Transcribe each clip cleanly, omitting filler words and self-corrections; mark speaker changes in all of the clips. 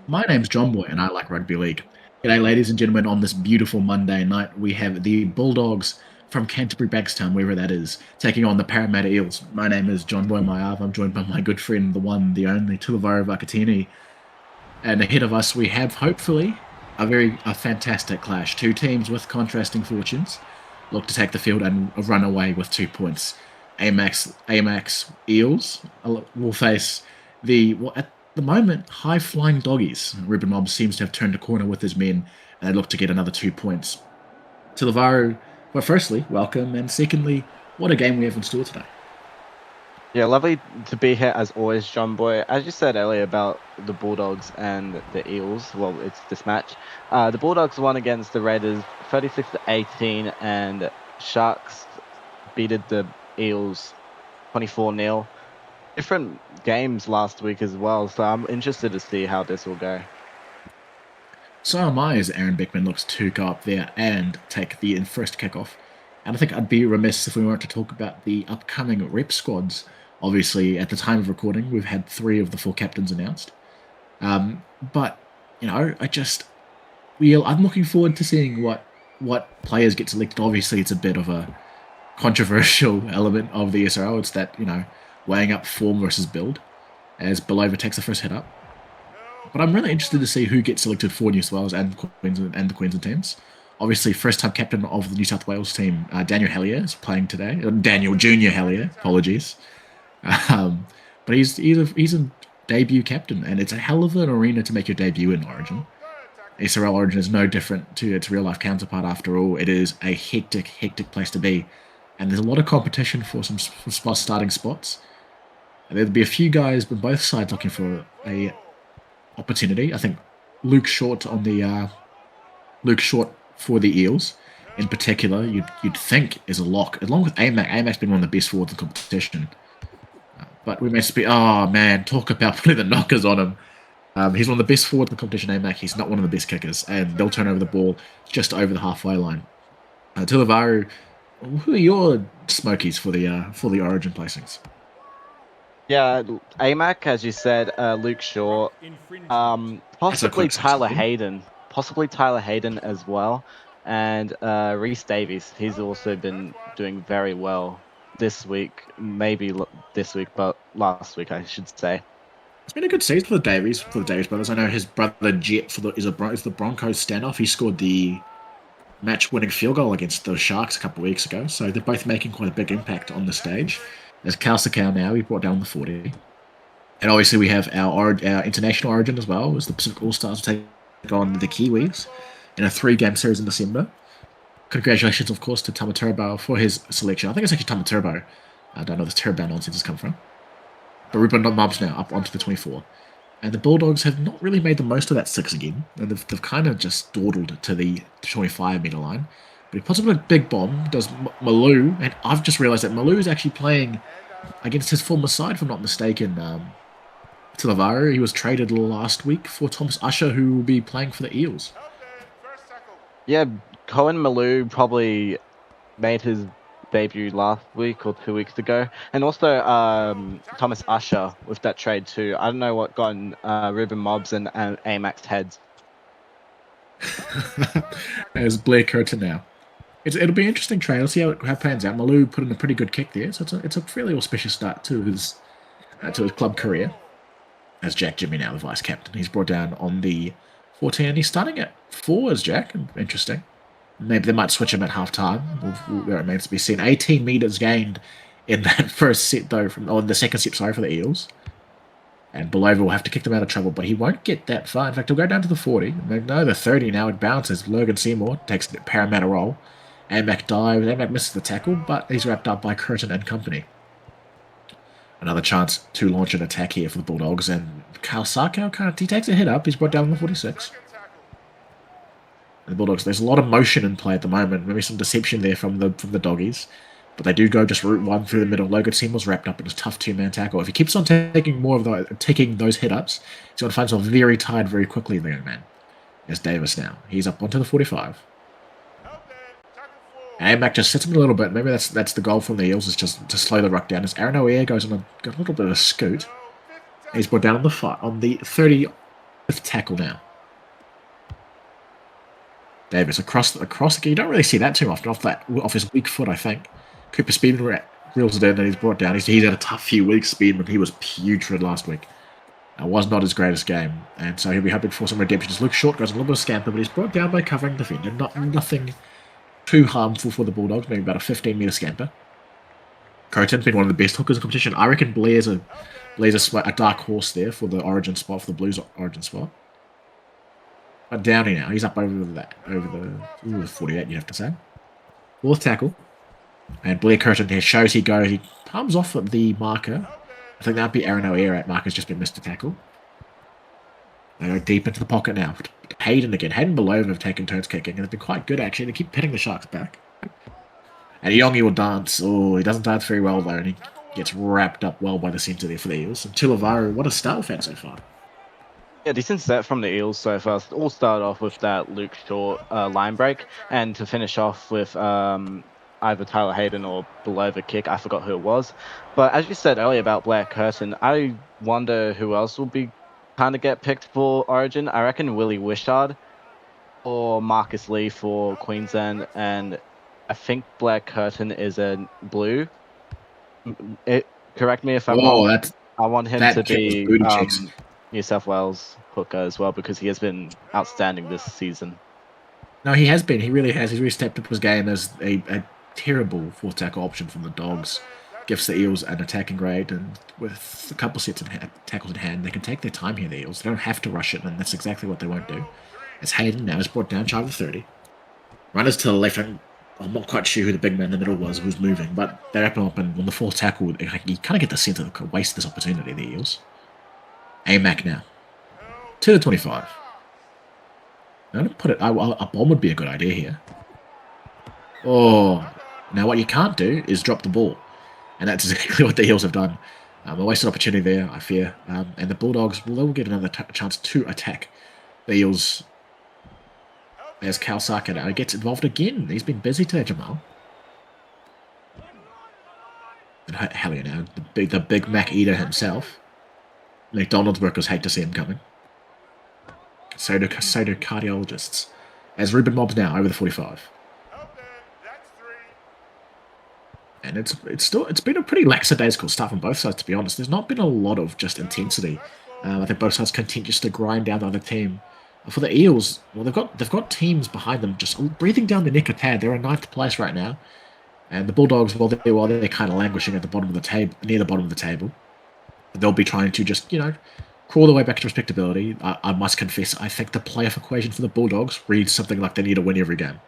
Speaker 1: My name's John Boy, and I like rugby league. G'day, ladies and gentlemen. On this beautiful Monday night, we have the Bulldogs from Canterbury, Bankstown, wherever that is, taking on the Parramatta Eels. My name is John Boy Maiava. I'm joined by my good friend, the one, the only, Tulavaro Vakatini. And ahead of us, we have, hopefully, a fantastic clash. Two teams with contrasting fortunes look to take the field and run away with 2 points. Amax Eels will face at the moment, high-flying doggies. Ruben Mobb seems to have turned a corner with his men, and they look to get another 2 points. To Lavaro, well, firstly, welcome, and secondly, what a game we have in store today.
Speaker 2: Yeah, lovely to be here as always, John Boy. As you said earlier about the Bulldogs and the Eels, well, it's this match. The Bulldogs won against the Raiders 36-18, and Sharks beated the Eels 24-0. Different games last week as well, so I'm interested to see how this will go.
Speaker 1: So am I, as Aaron Beckman looks to go up there and take the first kickoff. And I think I'd be remiss if we weren't to talk about the upcoming rep squads. Obviously, at the time of recording, we've had 3 of the 4 captains announced. But, you know, I'm looking forward to seeing what players get selected. Obviously, it's a bit of a controversial element of the SRL. It's that, weighing up form versus build, as Belova takes the first hit up. But I'm really interested to see who gets selected for New South Wales and the Queensland teams. Obviously, first-time captain of the New South Wales team, Daniel Hellier, is playing today. Daniel Junior Hellier, apologies. But he's a debut captain, and it's a hell of an arena to make your debut in Origin. SRL Origin is no different to its real-life counterpart. After all, it is a hectic place to be, and there's a lot of competition for some starting spots. And there'll be a few guys on both sides looking for a opportunity. I think Luke Short for the Eels, in particular, you'd think is a lock, along with AMAC. AMAC's been one of the best forwards in competition. But we may be, oh man, talk about putting the knockers on him. He's one of the best forwards in the competition, AMAC. He's not one of the best kickers, and they'll turn over the ball just over the halfway line. Tulavaro, who are your smokies for the Origin placings?
Speaker 2: Yeah, AMAC, as you said, Luke Shaw, possibly Tyler Hayden as well, and Reese Davies. He's also been doing very well this week, but last week I should say.
Speaker 1: It's been a good season for the Davies brothers. I know his brother Jet is the Broncos standoff. He scored the match-winning field goal against the Sharks a couple of weeks ago, so they're both making quite a big impact on the stage. There's Kalsakau now. He brought down the 40. And obviously we have our international origin as well, as the Pacific All-Stars take on the Kiwis in a 3-game series in December. Congratulations, of course, to Tamaturbo for his selection. I think it's actually Tamaturbo. I don't know where this Turbo nonsense has come from. But Ruben Mobb's now up onto the 24. And the Bulldogs have not really made the most of that 6 again. And they've kind of just dawdled to the 25-metre line. But he puts up a big bomb, does Malou, and I've just realised that Malou is actually playing against his former side, if I'm not mistaken. Tilavaro, he was traded last week for Thomas Usher, who will be playing for the Eels.
Speaker 2: Yeah, Cohen Malou probably made his debut last week or 2 weeks ago, and also Thomas Usher with that trade too. I don't know what got in Ruben Mobbs and AMAC's heads.
Speaker 1: There's Blair Curtin now. It'll be an interesting trade. Let's see how it pans out. Malou put in a pretty good kick there, so it's a fairly auspicious start to his club career. As Jack Jimmy now the vice captain, he's brought down on the 14. He's starting at 4 as Jack. Interesting. Maybe they might switch him at half time. It remains to be seen. 18 metres gained in that first set, though, the second set, for the Eels. And Belova will have to kick them out of trouble, but he won't get that far. In fact, he'll go down to the 40. No, the 30 now. It bounces. Logan Seymour takes the Parramatta roll. Amac dives. Amac misses the tackle, but he's wrapped up by Curtin and company. Another chance to launch an attack here for the Bulldogs, and Kalsakau he takes a hit up. He's brought down on the 46. And the Bulldogs, there's a lot of motion in play at the moment. Maybe some deception there from the doggies, but they do go just route one through the middle. Logan Seymour's wrapped up in a tough 2-man tackle. If he keeps on taking those hit ups, he's going to find himself very tired very quickly. The young man. There's Davis now. He's up onto the 45. Amac just sits him a little bit. Maybe that's the goal from the Eels, is just to slow the ruck down. As Aaron O'Ear goes on a little bit of a scoot. He's brought down on the 30 Fifth tackle now. Davis across. You don't really see that too often off his weak foot. I think Cooper Speedman reels it in and he's brought down. He's had a tough few weeks. Speedman, he was putrid last week. Was not his greatest game, and so he'll be hoping for some redemption. As Luke Short goes a little bit of scamper, but he's brought down by covering defender. Nothing too harmful for the Bulldogs. Maybe about a 15-meter scamper. Croton's been one of the best hookers in competition. I reckon Blair's a dark horse there for the origin spot, for the Blues origin spot. But Downey now, he's up over the 48, you have to say. Fourth tackle. And Blair Curtin here shows he goes. He palms off at the marker. I think that'd be Aaron O'Ear at marker's just been missed a tackle. They go deep into the pocket now. Hayden again. Hayden below him have taken turns kicking, and they've been quite good actually. They keep pitting the Sharks back. And Yongi will dance. Oh, he doesn't dance very well though, and he gets wrapped up well by the centre there for the Eels. And Tulavaro, what a start we've had so far.
Speaker 2: Yeah, decent set from the Eels so far. All started off with that Luke Short line break, and to finish off with either Tyler Hayden or below the kick. I forgot who it was. But as you said earlier about Blair Curtin, I wonder who else will be kind of get picked for Origin. I reckon Willie Wishart or Marcus Lee for Queensland, and I think Blair Curtin is a blue. Correct me if I'm wrong. I want him to be New South Wales hooker as well, because he has been outstanding this season.
Speaker 1: No, he has been. He really has. He's really stepped up his game as a terrible fourth tackle option from the Dogs. Gives the Eels an attacking grade, and with a couple sets of tackles in hand, they can take their time here, the Eels. They don't have to rush it, and that's exactly what they won't do. As Hayden now is brought down shy of the 30. Runners to the left. I'm not quite sure who the big man in the middle was who was moving, but they're up and on the fourth tackle, you kind of get the sense that they waste this opportunity, the Eels. AMAC now. To the 25. I'm going to put it... a bomb would be a good idea here. Oh... Now, what you can't do is drop the ball. And that's exactly what the Eels have done. A wasted opportunity there, I fear. And the Bulldogs, they'll get another chance to attack the Eels. As Kawasaki now gets involved again. He's been busy today, Jamal. And Hellier now, the big Mac Eater himself. McDonald's workers hate to see him coming. So do cardiologists. As Ruben Mobbs now over the 45. And it's been a pretty lackadaisical start from both sides, to be honest. There's not been a lot of just intensity. I think both sides continue just to grind down the other team. For the Eels, well, they've got teams behind them just breathing down the neck a tad. They're in 9th place right now, and the Bulldogs, they're kind of languishing at the bottom of the table, near the bottom of the table. They'll be trying to just crawl their way back to respectability. I must confess, I think the playoff equation for the Bulldogs reads something like they need to win every game.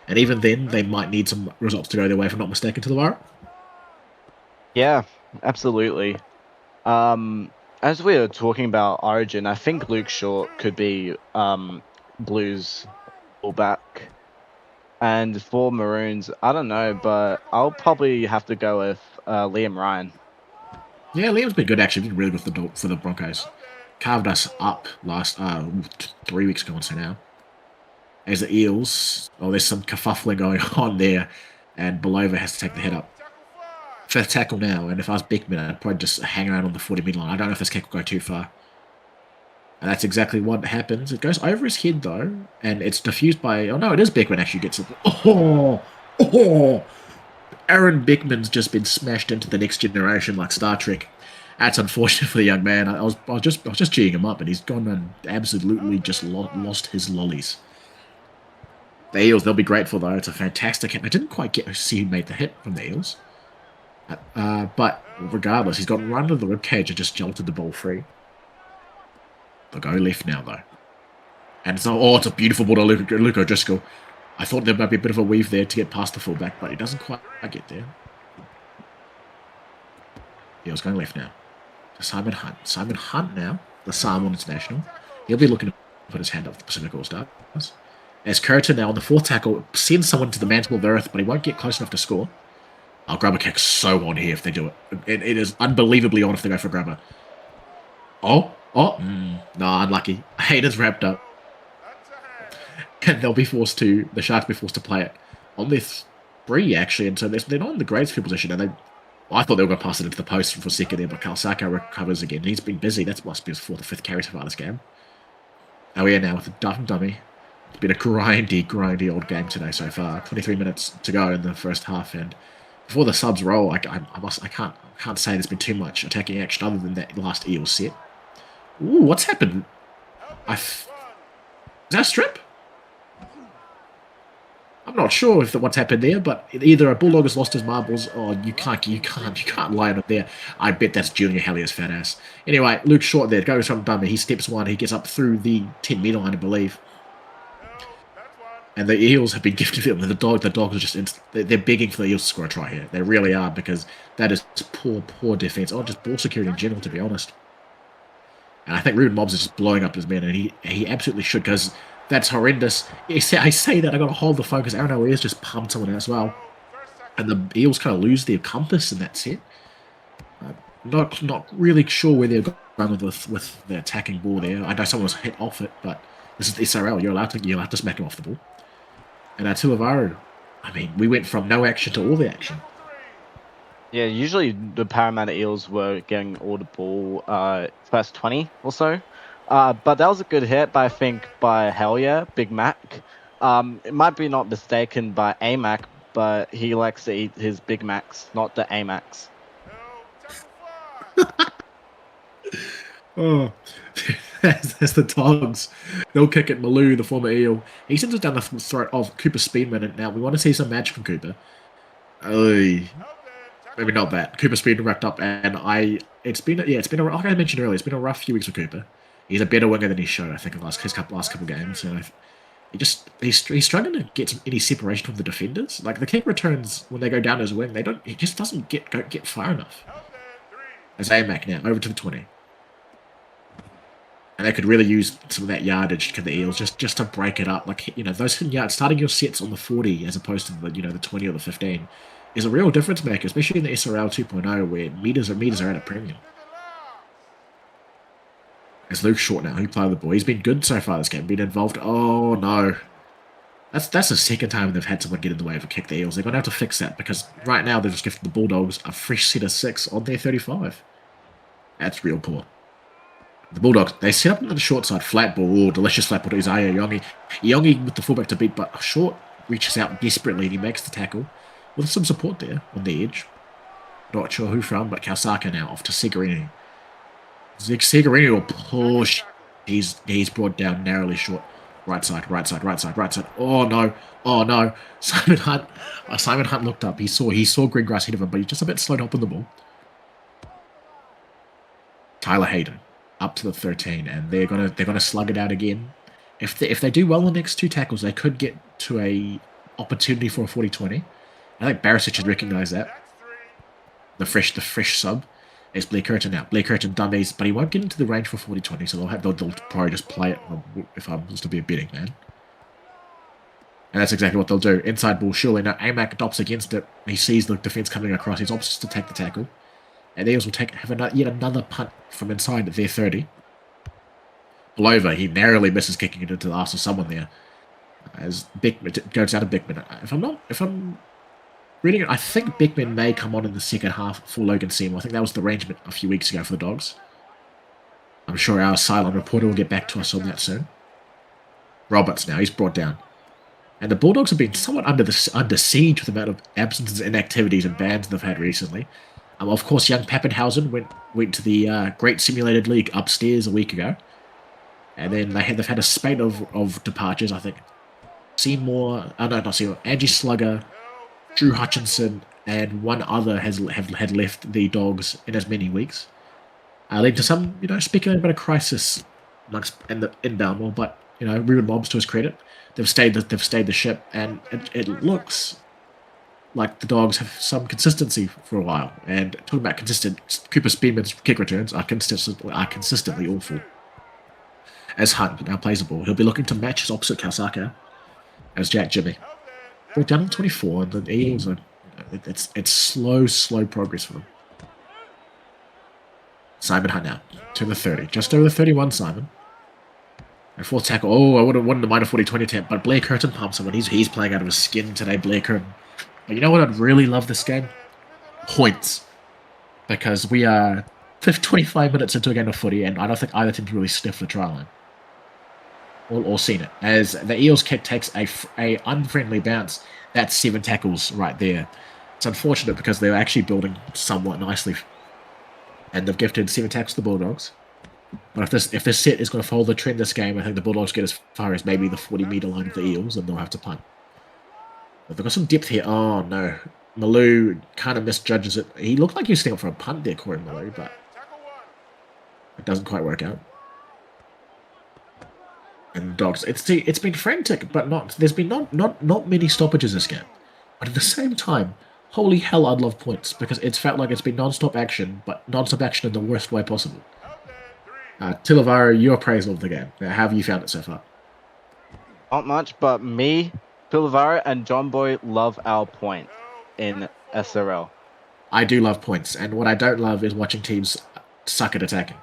Speaker 1: And even then, they might need some results to go their way, if I'm not mistaken, to the Wire.
Speaker 2: Yeah, absolutely. As we were talking about Origin, I think Luke Short could be Blues fullback. And for Maroons, I don't know, but I'll probably have to go with Liam Ryan. Yeah,
Speaker 1: Liam's been good, actually. Been really good for the Broncos. Carved us up last 3 weeks ago, I want to say now. As the Eels, there's some kerfuffling going on there, and Belova has to take the head up. 5th tackle now, and if I was Beckman, I'd probably just hang around on the 40-metre line. I don't know if this kick will go too far. And that's exactly what happens. It goes over his head, though, and it's diffused by... Oh, no, it is Beckman actually gets it. Oh! Aaron Beckman's just been smashed into the next generation like Star Trek. That's unfortunate for the young man. I was just cheering him up, and he's gone and absolutely just lost his lollies. The Eels, they'll be grateful, though. It's a fantastic hit. I didn't quite get to see who made the hit from the Eels. But regardless, he's got run to the ribcage and just jolted the ball free. They'll go left now, though. And it's a beautiful ball to Luke O'Driscoll. I thought there might be a bit of a weave there to get past the fullback, but he doesn't quite get there. Eels going left now. To Simon Hunt. Simon Hunt now, the Samoan international. He'll be looking to put his hand up the Pacific All-Stars. As Curtin now on the 4th tackle sends someone to the mantle of the earth, but he won't get close enough to score. I'll grab a kick so on here if they do it. It is unbelievably on if they go for grabber. No, unlucky. Hayden's wrapped up. And the Sharks will be forced to play it on their 3, actually, and so they're not in the greatest field position, and Well, I thought they were going to pass it into the post for Sika there, but Kalsaka recovers again. He's been busy. That must be his 4th or 5th carry so far this game. Oh yeah, now with the dummy. It's been a grindy old game today so far. 23 minutes to go in the first half, and before the subs roll, I can't say there's been too much attacking action other than that last Eels set. Ooh, what's happened? Is that a strip? I'm not sure if what's happened there, but either a Bulldog has lost his marbles, or you can't lie on it there. I bet that's Junior Hallier's fat ass. Anyway, Luke Short there goes from dummy. He steps one. He gets up through the 10-meter line, I believe. And the Eels have been gifted them. The Dogs are just they're begging for the Eels to score a try here. They really are, because that is poor defense. Oh, just ball security in general, to be honest. And I think Ruben Mobbs is just blowing up his men, and he absolutely should, because that's horrendous. I say that, I got to hold the focus. Aaron O'Reilly's just pumped someone out as well. And the Eels kind of lose their compass in that set. Not really sure where they're going with the attacking ball there. I know someone was hit off it, but this is the SRL. You're allowed to smack him off the ball. And Tulavaro, I mean, we went from no action to all the action.
Speaker 2: Yeah, usually the Parramatta Eels were getting all the ball first 20 or so. But that was a good hit, I think, by Big Mac. It might be not mistaken by AMAC, but he likes to eat his Big Macs, not the AMACs.
Speaker 1: Oh, that's the Dogs. They'll kick it. Malou, the former Eel. He sends it down the throat of Cooper Speedman, and now we want to see some magic from Cooper. Maybe not that. Cooper Speedman wrapped up, and like I mentioned earlier, it's been a rough few weeks for Cooper. He's a better winger than he showed, I think, in his last couple games. And he's struggling to get any separation from the defenders. Like the kick returns when they go down his wing, he just doesn't get far enough. As AMAC now over to the 20. And they could really use some of that yardage to the Eels just to break it up. Like, those hidden yards, starting your sets on the 40 as opposed to the 20 or the 15 is a real difference maker, especially in the SRL 2.0 where meters are at a premium. It's Luke Short now, who played the ball. He's been good so far this game, been involved. Oh no. That's the second time they've had someone get in the way of a kick, the Eels. They're going to have to fix that, because right now they've just gifted the Bulldogs a fresh set of 6 on their 35. That's real poor. The Bulldogs, they set up on the short side, flat ball, delicious flat ball to Isaiah Yongi. Yongi with the fullback to beat, but Short reaches out desperately and he makes the tackle with some support there on the edge. Not sure who from, but Kalsaka now off to Segarini. Segarini will push. He's brought down narrowly short. Right side. Oh no. Simon Hunt looked up. He saw Greengrass ahead of him, but he's just a bit slowed up on the ball. Tyler Hayden up to the 13, and they're gonna slug it out again. If they do well in the next 2 tackles, they could get to a opportunity for a 40-20. I think Barisic has recognised that. The fresh sub is Blair Curtin now. Blair Curtin dummies, but he won't get into the range for 40-20, so they'll probably just play it if I'm supposed to be a betting man. And that's exactly what they'll do. Inside ball, surely. Now AMAC adopts against it. He sees the defence coming across. He's opts to take the tackle. And the Eels will have yet another punt from inside their 30. Blover, he narrowly misses kicking it into the arse of someone there. As Beckman goes out of Beckman. If I'm reading it, I think Beckman may come on in the second half for Logan Seymour. I think that was the arrangement a few weeks ago for the Dogs. I'm sure our silent reporter will get back to us on that soon. Roberts now, he's brought down. And the Bulldogs have been somewhat under siege with the amount of absences and activities and bans they've had recently. Of course, young Pappenhausen went to the Great Simulated League upstairs a week ago. And then they've had a spate of departures, I think. Angie Slugger, Drew Hutchinson, and one other had left the Dogs in as many weeks. Leading to some, speculating about a crisis in the inbound, but, Ruben Mobbs, to his credit, they've stayed the ship, and it looks like the Dogs have some consistency for a while. And talking about consistent, Cooper Speedman's kick returns are consistently awful. As Hunt now plays the ball, he'll be looking to match his opposite Kalsaka as Jack Jimmy. They're down in 24, and the Eels are it's slow progress for them. Simon Hunt now to the 30, just over the 31. Simon. And 4th tackle. Oh, I wouldn't mind a 40-20 attempt, but Blair Curtin pumps him, and he's playing out of his skin today. Blair Curtin. But you know what? I'd really love this game. Points. because we are 25 minutes into a game of footy, and I don't think either team can really sniff the try line or seen it. As the Eels kick takes a unfriendly bounce, that's 7 tackles right there. It's unfortunate because they're actually building somewhat nicely, and they've gifted 7 tackles to the Bulldogs. But if this set is going to follow the trend this game, I think the Bulldogs get as far as maybe the 40-metre line of the Eels, and they'll have to punt. But they've got some depth here. Oh, no. Malou kind of misjudges it. He looked like he was standing up for a punt there, Corey Malou, but it doesn't quite work out. And Dogs, it's been frantic, but there's been not many stoppages this game. But at the same time, holy hell, I'd love points, because it's felt like it's been non-stop action, but non-stop action in the worst way possible. Tilavaro, your appraisal of the game. How have you found it so far?
Speaker 2: Not much, but me, Pilavaro, and John Boy love our point in SRL.
Speaker 1: I do love points, and what I don't love is watching teams suck at attacking.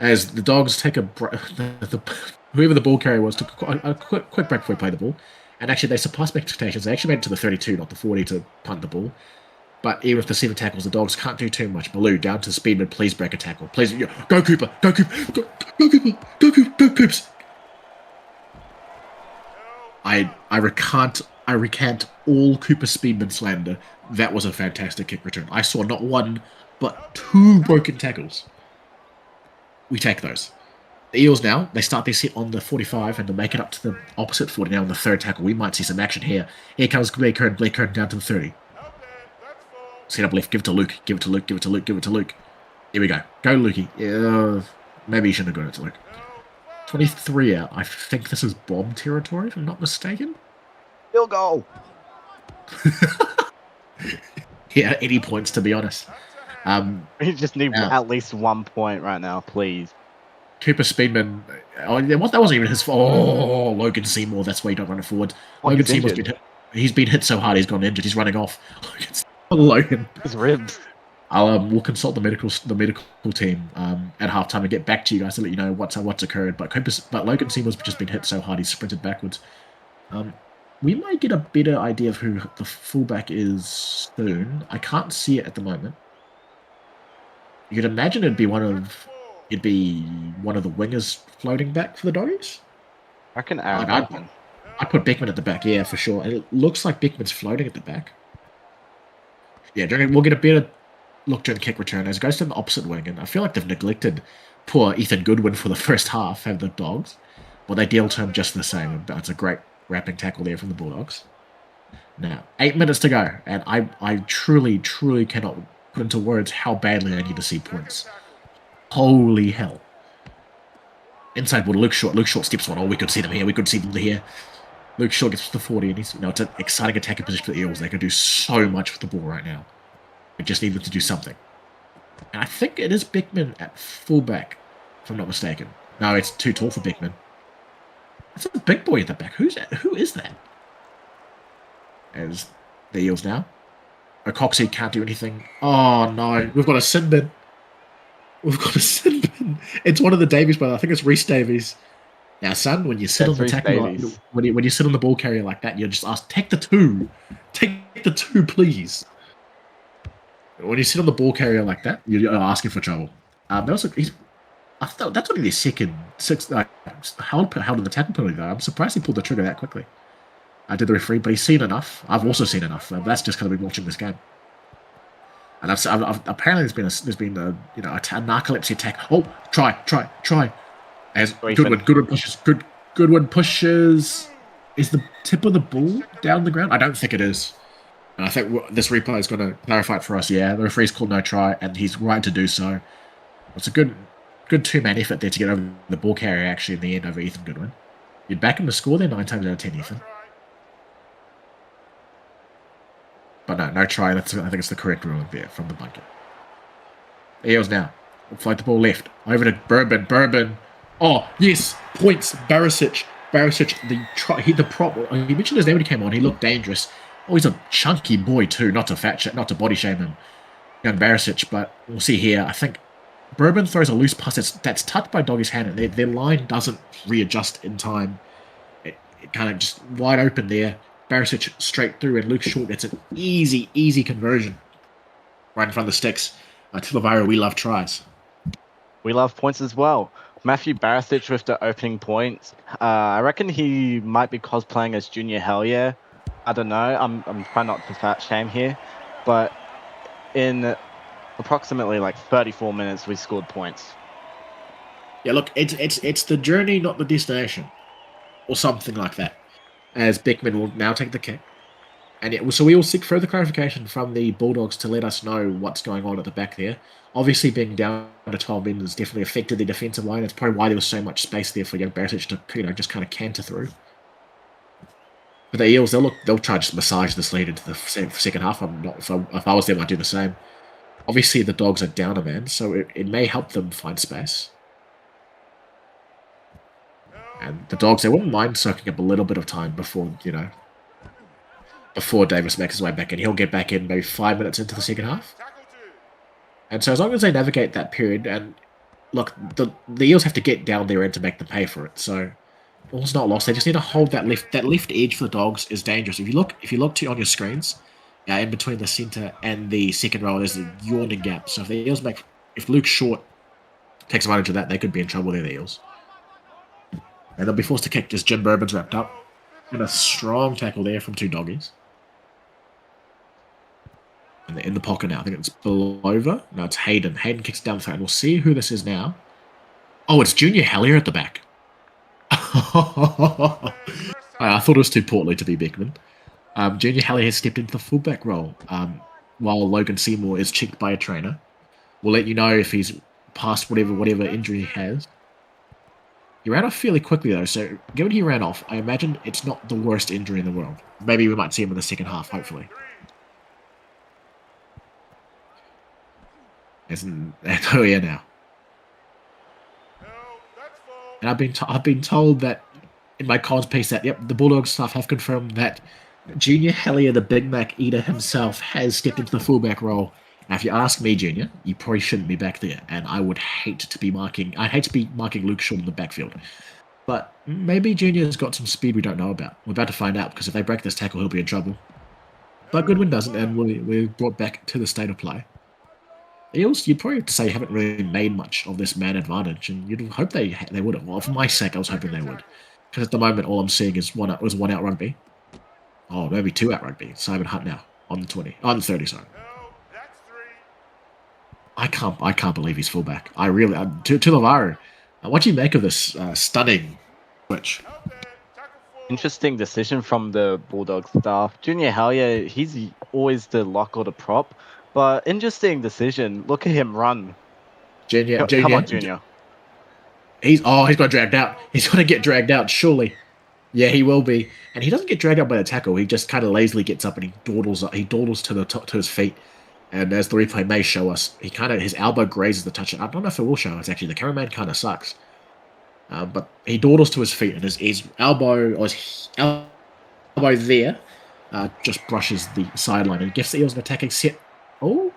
Speaker 1: As the Dogs take whoever the ball carrier was took a quick break before he played the ball, and actually they surpassed my expectations. They actually made it to the 32, not the 40, to punt the ball. But even with the 7 tackles, the Dogs can't do too much. Baloo, down to Speedman, please break a tackle. Please, go Cooper, go Cooper, go Cooper, go Cooper, go Coops. I recant all Cooper Speedman slander. That was a fantastic kick return. I saw not 1, but 2 broken tackles. We take those. The Eels now, they start their set on the 45 and they make it up to the opposite 40 now on the 3rd tackle. We might see some action here. Here comes Blake Kern down to the 30. Set up left, give it to Luke, give it to Luke, give it to Luke, give it to Luke. Here we go. Go, Lukey. Maybe you shouldn't have gone it to Luke. 23 out. I think this is bomb territory, if I'm not mistaken.
Speaker 2: Field goal.
Speaker 1: Yeah, any points, to be honest.
Speaker 2: We just need at least 1 point right now, please.
Speaker 1: Cooper Speedman. Oh, that wasn't even his fault. Oh, Logan Seymour. That's why you don't run it forward. Logan Seymour's been hit. He's been hit so hard he's gone injured. He's running off. Logan.
Speaker 2: His ribs.
Speaker 1: We'll consult the medical team at halftime and get back to you guys to let you know what's occurred. But Logan Seymour's just been hit so hard he's sprinted backwards. We might get a better idea of who the fullback is soon. I can't see it at the moment. You'd imagine it'd be one of the wingers floating back for the Doggies.
Speaker 2: I reckon Aaron Beckman.
Speaker 1: I'd put Beckman at the back, yeah, for sure. And it looks like Beckman's floating at the back. Yeah, we'll get a better look during kick return as it goes to the opposite wing. And I feel like they've neglected poor Ethan Goodwin for the first half, have the Dogs. Well, they deal to him just the same. It's a great wrapping tackle there from the Bulldogs. Now, 8 minutes to go. And I truly, truly cannot put into words how badly I need to see points. Holy hell. Inside ball, Luke Short. Luke Short steps on. Oh, we could see them here. We could see them here. Luke Short gets to the 40, and it's an exciting attacking position for the Eels. They can do so much with the ball right now. We just need them to do something. And I think it is Beckman at fullback, if I'm not mistaken. No, it's too tall for Beckman. That's a big boy at the back. Who is that? As the Eels now. O'Coxie can't do anything. Oh, no. We've got a sin bin. It's one of the Davies brothers. I think it's Reese Davies. Now, son, when you sit on the tackle, when you sit on the ball carrier like that, you just ask, take the 2. Take the 2, please. When you sit on the ball carrier like that, you're asking for trouble. I thought that's only their second held in the tackle penalty, though. I'm surprised he pulled the trigger that quickly. I did the referee, but he's seen enough. I've also seen enough. That's just kind of been watching this game. And apparently there's been a narcolepsy attack. Oh, try. As Goodwin pushes. Is the tip of the ball down the ground? I don't think it is. And I think this replay is going to clarify it for us. Yeah, the referee's called no try, and he's right to do so. It's a good 2-man effort there to get over the ball carrier actually in the end over Ethan Goodwin. You'd back him to score there 9 times out of 10, Ethan. But no try. I think it's the correct ruling there from the bunker. Eels now. Float the ball left. Over to Bourbon. Oh, yes. Points. Barisic. The prop. He mentioned his name when he came on. He looked dangerous. Oh, he's a chunky boy too. Not to body shame him. Young Barisic, but we'll see here. I think Bourbon throws a loose pass that's tucked by Doggy's hand. And their line doesn't readjust in time. It kind of just wide open there. Barisic straight through, and Luke Short gets an easy conversion right in front of the sticks. Tilavira, we love tries.
Speaker 2: We love points as well. Matthew Barisic with the opening points. I reckon he might be cosplaying as Junior Hellyeah. I don't know. I'm trying not to fat shame here, but in approximately like 34 minutes, we scored points.
Speaker 1: Yeah, look, it's the journey, not the destination, or something like that. As Beckman will now take the kick, and so we will seek further clarification from the Bulldogs to let us know what's going on at the back there. Obviously, being down to 12 men has definitely affected the defensive line. That's probably why there was so much space there for young Barisic to just kind of canter through. But the Eels, they'll try to just massage this lead into the second half. I'm not if I was them, I'd do the same. Obviously, the Dogs are down a man, so it may help them find space. And the Dogs, they wouldn't mind soaking up a little bit of time before Davis makes his way back in. He'll get back in maybe 5 minutes into the second half. And so as long as they navigate that period, and look, the Eels have to get down their end to make them pay for it. So all's not lost. They just need to hold that left. That left edge for the Dogs is dangerous. If you look on your screens, in between the centre and the second row, there's a yawning gap. So if Luke Short takes advantage of that, they could be in trouble there, the Eels. And they'll be forced to kick as Jim Bourbon's wrapped up. And a strong tackle there from two doggies. And they're in the pocket now. I think it's Belova. No, it's Hayden. Hayden kicks down the throat. We'll see who this is now. Oh, it's Junior Hellyeah at the back. I thought it was too portly to be Beckman. Junior Hellyeah has stepped into the fullback role, while Logan Seymour is checked by a trainer. We'll let you know if he's past whatever injury he has. He ran off fairly quickly, though, so given he ran off, I imagine it's not the worst injury in the world. Maybe we might see him in the second half, hopefully. Oh yeah, now. And I've been told that in my comms piece that the Bulldogs staff have confirmed that Junior Hellyeah, the Big Mac eater himself, has stepped into the fullback role. Now, if you ask me, Junior, you probably shouldn't be back there, and I'd hate to be marking Luke Shaw in the backfield. But maybe Junior's got some speed we don't know about. We're about to find out, because if they break this tackle, he'll be in trouble. But Goodwin doesn't, and we're brought back to the state of play. Eels, you'd probably have to say, haven't really made much of this man advantage, and you'd hope they would have. Well, for my sake, I was hoping they would. Because at the moment, all I'm seeing is one out rugby. Oh, maybe 2 out rugby. Simon Hunt now, on the 20. On the 30, sorry. I can't believe he's fullback. I really... to Lavaro, what do you make of this stunning switch?
Speaker 2: Interesting decision from the Bulldog staff. Junior Hellyeah, he's always the lock or the prop. But interesting decision. Look at him run.
Speaker 1: Junior,
Speaker 2: Come on, Junior.
Speaker 1: He's got dragged out. He's going to get dragged out, surely. Yeah, he will be. And he doesn't get dragged out by the tackle. He just kind of lazily gets up and he dawdles to his feet. And as the replay may show us, his elbow grazes the touch. I don't know if it will show us, actually. The cameraman kind of sucks. But he dawdles to his feet, and his elbow there just brushes the sideline and gives the Eels an attacking set. Oh,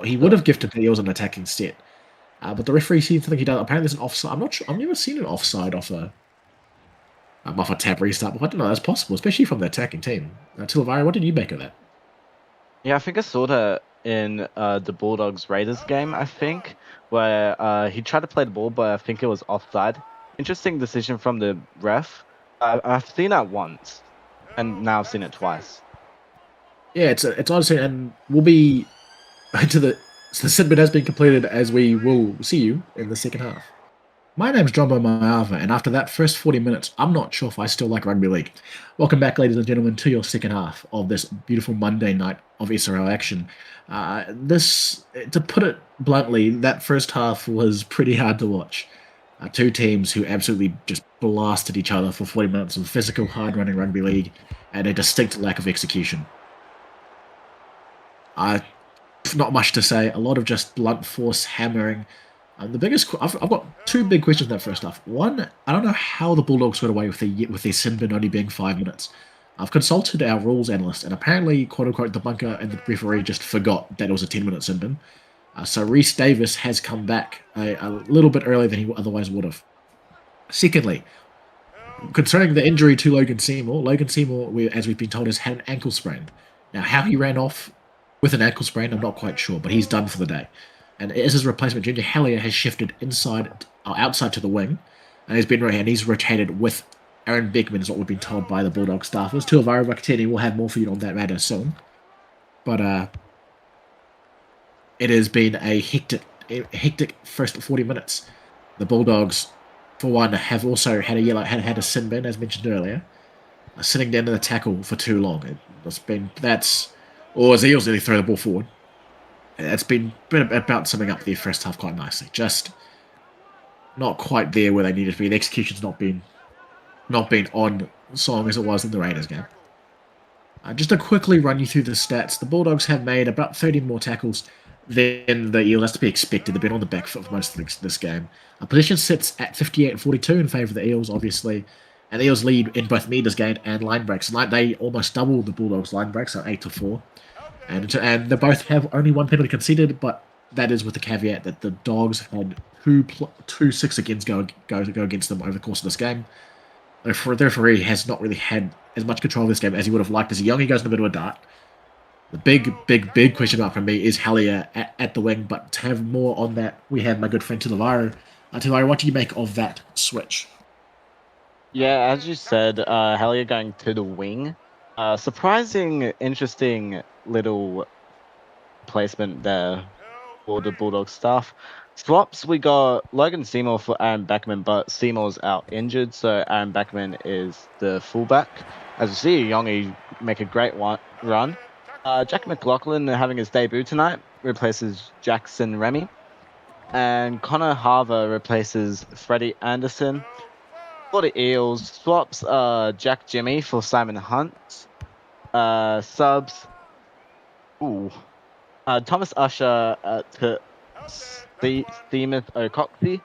Speaker 1: he would have gifted the Eels an attacking set. But the referee seems to think he does. Apparently there's an offside. I'm not sure. I've never seen an offside off a tab restart, but I don't know. That's possible, especially from the attacking team. Tilavari, what did you make of that?
Speaker 2: Yeah, I think I saw that in the Bulldogs Raiders game, I think, where he tried to play the ball, but I think it was offside. Interesting decision from the ref. I've seen that once, and now I've seen it twice. Yeah,
Speaker 1: it's honestly, and we'll be the segment has been completed as we will see you in the second half. My name's Jumbo Maava, and after that first 40 minutes, I'm not sure if I still like rugby league. Welcome back, ladies and gentlemen, to your second half of this beautiful Monday night of SRL action. To put it bluntly, that first half was pretty hard to watch. Two teams who absolutely just blasted each other for 40 minutes of physical, hard-running rugby league and a distinct lack of execution. Not much to say, a lot of just blunt force hammering. I've got 2 big questions in that first half. One, I don't know how the Bulldogs got away with their sin bin only being 5 minutes. I've consulted our rules analyst, and apparently, quote-unquote, the bunker and the referee just forgot that it was a 10-minute sin bin. So Rhys Davis has come back a little bit earlier than he otherwise would have. Secondly, concerning the injury to Logan Seymour, as we've been told, has had an ankle sprain. Now, how he ran off with an ankle sprain. I'm not quite sure, but he's done for the day. And as his replacement, Junior Hellier has shifted outside to the wing, and he's rotated with Aaron Beckman, is what we've been told by the Bulldog staffers. Tuivara Vakatini will have more for you on that matter soon. But it has been a hectic first 40 minutes. The Bulldogs, for one, have also had a sin bin, as mentioned earlier, sitting down in the tackle for too long. Or as Eels nearly throw the ball forward. It's been about summing up their first half quite nicely. Just not quite there where they needed to be. The execution's not been on song as it was in the Raiders game. Just to quickly run you through the stats, the Bulldogs have made about 30 more tackles than the Eels. That's to be expected. They've been on the back foot for most of this game. Position sits at 58-42 in favour of the Eels, obviously. And the Eels lead in both meters gained and line breaks. They almost doubled the Bulldogs' line breaks, so 8-4. And they both have only one penalty conceded, but that is with the caveat that the Dogs had two 6 against go against them over the course of this game. The referee has not really had as much control of this game as he would have liked. As a young, he goes in the middle of a dart. The big question mark for me is Hellier at the wing, but to have more on that, we have my good friend Tuivara. Tuivara, what do you make of that switch?
Speaker 2: Yeah, as you said, Hellier going to the wing. Surprising, interesting little placement there for the Bulldog staff. Swaps, we got Logan Seymour for Aaron Beckman, but Seymour's out injured, so Aaron Beckman is the fullback. As you see, Yongi make a great run. Jack McLaughlin having his debut tonight replaces Jackson Remy. And Connor Harver replaces Freddie Anderson. For the Eels, swaps Jack Jimmy for Simon Hunt. Subs. Thomas Usher to Steemeth O'Coxey.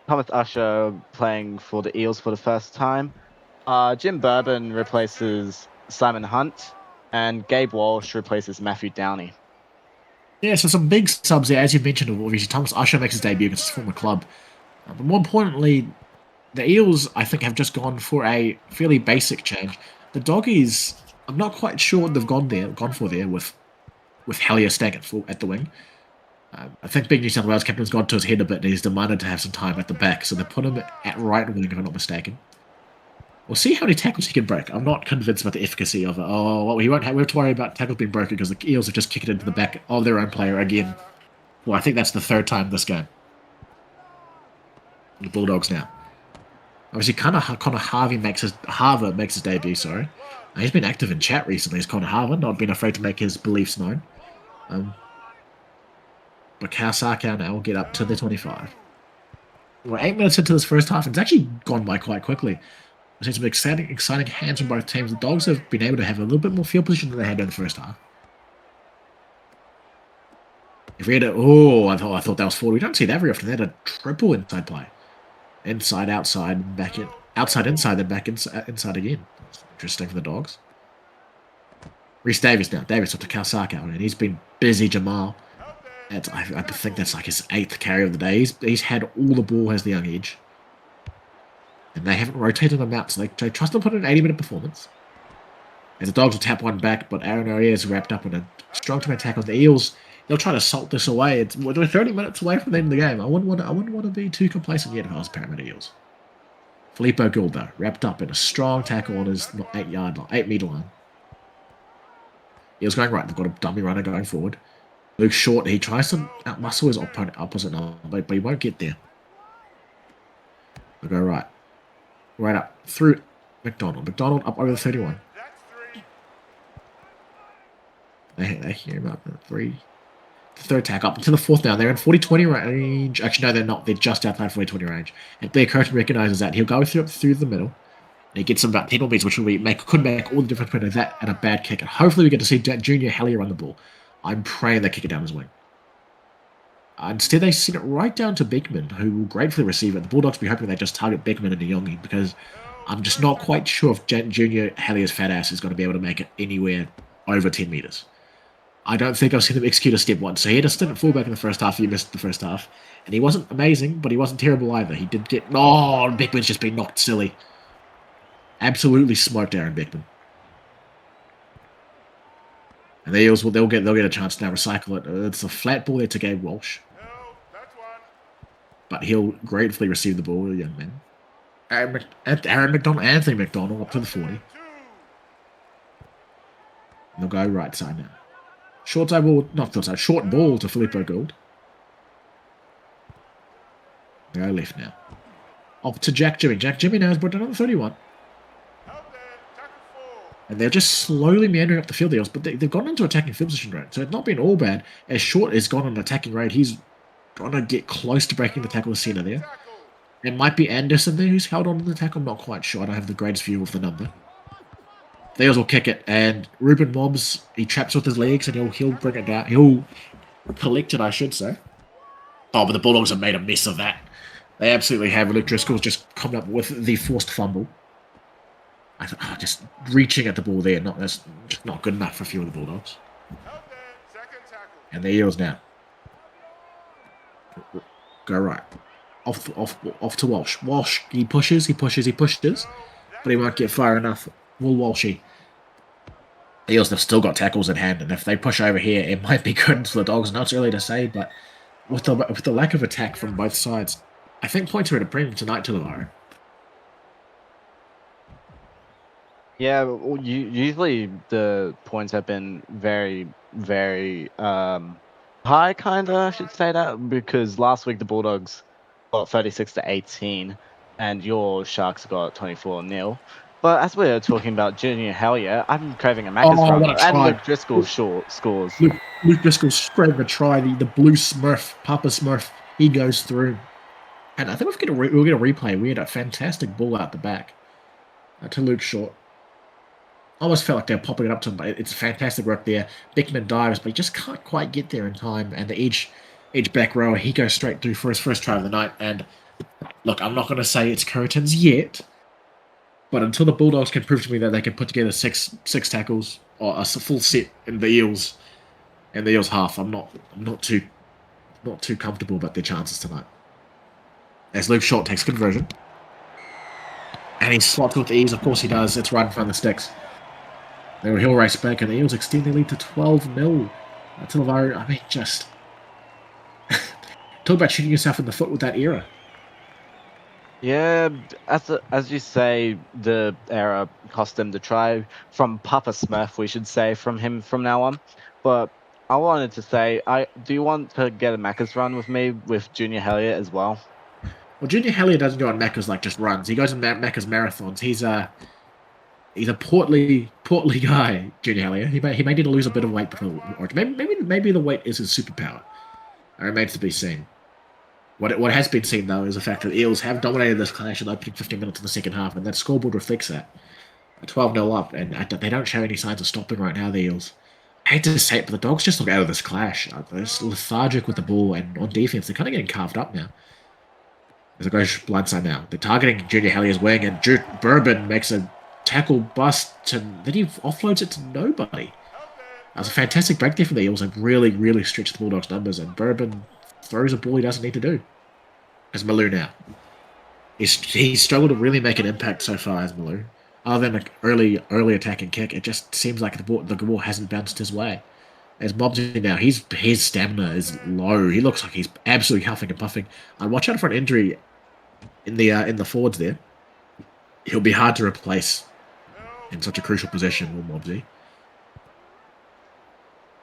Speaker 2: Thomas Usher playing for the Eels for the first time. Jim Bourbon replaces Simon Hunt. And Gabe Walsh replaces Matthew Downey.
Speaker 1: Yeah, so some big subs there. As you mentioned, obviously, Thomas Usher makes his debut against his former club. But more importantly, the Eels, I think, have just gone for a fairly basic change. The Doggies, I'm not quite sure what they've gone for there with Hellier staying at the wing. I think Big New South Wales captain's gone to his head a bit and he's demanded to have some time at the back, so they put him at right wing, if I'm not mistaken. We'll see how many tackles he can break. I'm not convinced about the efficacy of it. Oh, well, we have to worry about tackles being broken because the Eels have just kicked it into the back of their own player again. Well, I think that's the third time this game. The Bulldogs now. Obviously, Connor Harver makes his debut. Sorry, he's been active in chat recently. As Connor Harver, not been afraid to make his beliefs known. But Kawasaki now will get up to the 25. We're 8 minutes into this first half. It's actually gone by quite quickly. We've seen some exciting hands from both teams. The Dogs have been able to have a little bit more field position than they had in the first half. If we had I thought that was forward. We don't see that very often. They had a triple inside play. Inside, outside, back in. Outside, inside, then back inside again. That's interesting for the Dogs. Reece Davis now. Davis up to Kawasaki, and he's been busy, Jamal. I think that's like his 8th carry of the day. He's had all the ball, has the young edge. And they haven't rotated him out, so they trust him to put in an 80-minute performance. As the Dogs will tap one back, but Aaron O'Reilly is wrapped up in a strong to attack on the Eels. They'll try to salt this away. We're 30 minutes away from the end of the game. I wouldn't want to be too complacent yet if I was Parramatta Eels. Filippo Gould, though, wrapped up in a strong tackle on his 8-metre line. Eels going right. They've got a dummy runner going forward. Luke Short, he tries to outmuscle his opposite number, but he won't get there. They'll go right. Right up through McDonald. McDonald up over the 31. They hear him up at 3. The third tack up into the 4th now. They're in 40-20 range. Actually, no, they're not. They're just outside 40-20 range. And Blair Curtin recognises that. He'll go through the middle. And he gets some about penalties, which could make all the difference between that and a bad kick. And hopefully we get to see Junior Hellier run the ball. I'm praying they kick it down his wing. Instead, they send it right down to Beckman, who will gratefully receive it. The Bulldogs will be hoping they just target Beckman and Nyongi, because I'm just not quite sure if Junior Hellier's fat ass is going to be able to make it anywhere over 10 metres. I don't think I've seen him execute a step once. So he had a stint at fullback in the first half. He missed the first half. And he wasn't amazing, but he wasn't terrible either. He did get... Oh, Beckman's just been knocked silly. Absolutely smoked Aaron Beckman. And the Eels they'll get a chance to now recycle it. It's a flat ball there to Gabe Walsh, but he'll gratefully receive the ball, young man. Anthony McDonald up to the 40. And they'll go right side now. Short ball to Filippo Gould. They go left now. Off to Jack Jimmy. Jack Jimmy now has brought another 31. And they're just slowly meandering up the field, the Eels, but they've gone into attacking field position rate. So it's not been all bad. As Short has gone on attacking rate, he's going to get close to breaking the tackle center there. It might be Anderson there who's held on to the tackle. I'm not quite sure. I don't have the greatest view of the number. The Eels will kick it, and Ruben Mobbs, he traps with his legs, and he'll bring it down. He'll collect it, I should say. Oh, but the Bulldogs have made a mess of that. They absolutely have. Luke Driscoll's just come up with the forced fumble. Just reaching at the ball there, that's just not good enough for a few of the Bulldogs. And the Eels now. Go right. Off to Walsh. Walsh, he pushes, but he won't get far enough. Will Walshy. The Eels have still got tackles in hand, and if they push over here, it might be good for the Dogs. Not early to say, but with the lack of attack from both sides, I think points are at a premium tonight to Lavaro.
Speaker 2: Yeah, well, usually the points have been very, very high, kind of, I should say that, because last week the Bulldogs got 36-18, and your Sharks got 24-0. But as we're talking about Junior Hellier, I'm craving a Macca's run, and Luke Driscoll scores.
Speaker 1: Luke Driscoll's craving a try. The blue Smurf, Papa Smurf, he goes through. And I think we'll get a replay. We had a fantastic ball out the back to Luke Short. Almost felt like they're popping it up to him, but it's fantastic work there. Beckman dives, but he just can't quite get there in time. And the edge back rower, he goes straight through for his first try of the night. And look, I'm not going to say it's curtains yet, but until the Bulldogs can prove to me that they can put together six tackles or a full set in the Eels half, I'm not too comfortable about their chances tonight. As Luke Short takes conversion, and he slots with ease. Of course he does. It's right in front of the sticks. He'll race back, and the Eels extend their lead to 12-0. To Lavaro, I mean, just talk about shooting yourself in the foot with that error.
Speaker 2: Yeah, as you say, the error cost them the try from Papa Smurf, we should say, from him from now on. But I wanted to say, do you want to get a Macca's run with me with Junior Hellier as well?
Speaker 1: Well, Junior Hellier doesn't go on Macca's like just runs. He goes on Macca's marathons. He's a portly guy, Junior Hellier. He may need to lose a bit of weight before, or maybe the weight is his superpower. It remains to be seen. What has been seen, though, is the fact that Eels have dominated this clash in the opening 15 minutes of the second half, and that scoreboard reflects that. 12-0 up, and they don't show any signs of stopping right now, the Eels. I hate to say it, but the Dogs just look out of this clash. They're just lethargic with the ball, and on defense, they're kind of getting carved up now. As it goes blindside now. They're targeting Junior Hellier's wing, and Bourbon makes a tackle bust, then he offloads it to nobody. That was a fantastic break there for the Eels. They really, really stretched the Bulldogs' numbers, and Bourbon throws a ball he doesn't need to do. As Malou now. He's struggled to really make an impact so far as Malou. Other than an early attacking kick, it just seems like the ball hasn't bounced his way. As Mobsy now, his stamina is low. He looks like he's absolutely huffing and puffing. Watch out for an injury in the forwards there. He'll be hard to replace in such a crucial position with Mobsy.